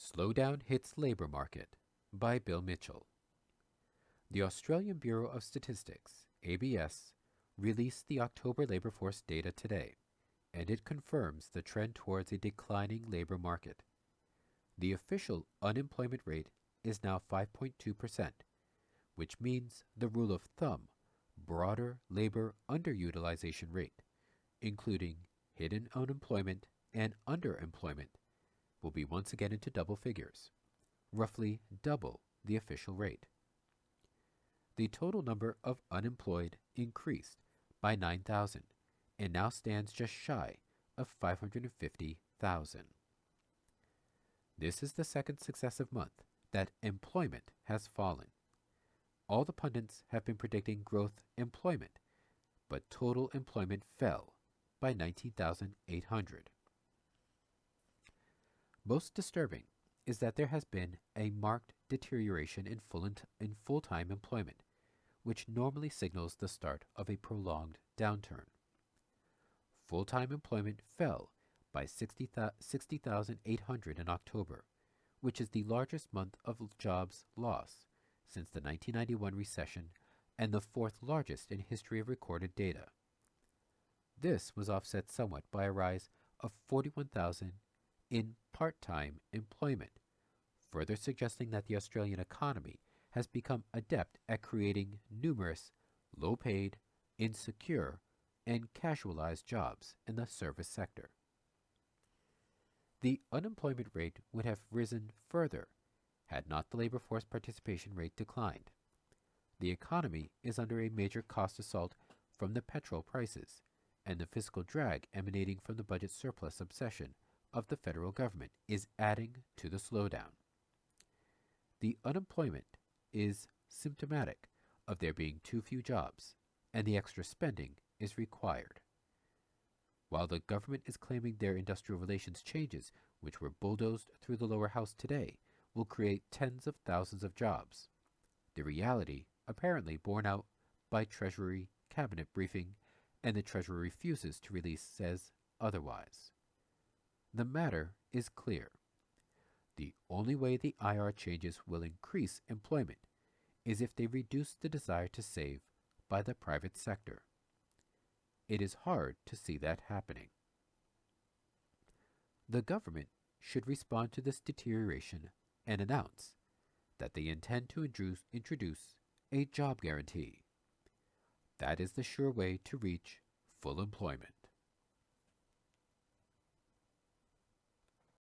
Slowdown Hits Labor Market by Bill Mitchell. The Australian Bureau of Statistics, ABS, released the October labor force data today, and it confirms the trend towards a declining labor market. The official unemployment rate is now 5.2%, which means the rule of thumb, broader labor underutilization rate, including hidden unemployment and underemployment, will be once again into double figures, roughly double the official rate. The total number of unemployed increased by 9,000 and now stands just shy of 550,000. This is the second successive month that employment has fallen. All the pundits have been predicting growth employment, but total employment fell by 19,800. Most disturbing is that there has been a marked deterioration in full-time employment, which normally signals the start of a prolonged downturn. Full-time employment fell by 60,800 in October, which is the largest month of jobs loss since the 1991 recession and the fourth largest in history of recorded data. This was offset somewhat by a rise of 41,000 in part-time employment, further suggesting that the Australian economy has become adept at creating numerous low-paid, insecure, and casualized jobs in the service sector. The unemployment rate would have risen further had not the labor force participation rate declined. The economy is under a major cost assault from the petrol prices and the fiscal drag emanating from the budget surplus obsession of the federal government is adding to the slowdown. The unemployment is symptomatic of there being too few jobs, and the extra spending is required. While the government is claiming their industrial relations changes, which were bulldozed through the lower house today, will create tens of thousands of jobs, the reality, apparently borne out by Treasury cabinet briefing, and the Treasury refuses to release, says otherwise. The matter is clear. The only way the IR changes will increase employment is if they reduce the desire to save by the private sector. It is hard to see that happening. The government should respond to this deterioration and announce that they intend to introduce a job guarantee. That is the sure way to reach full employment.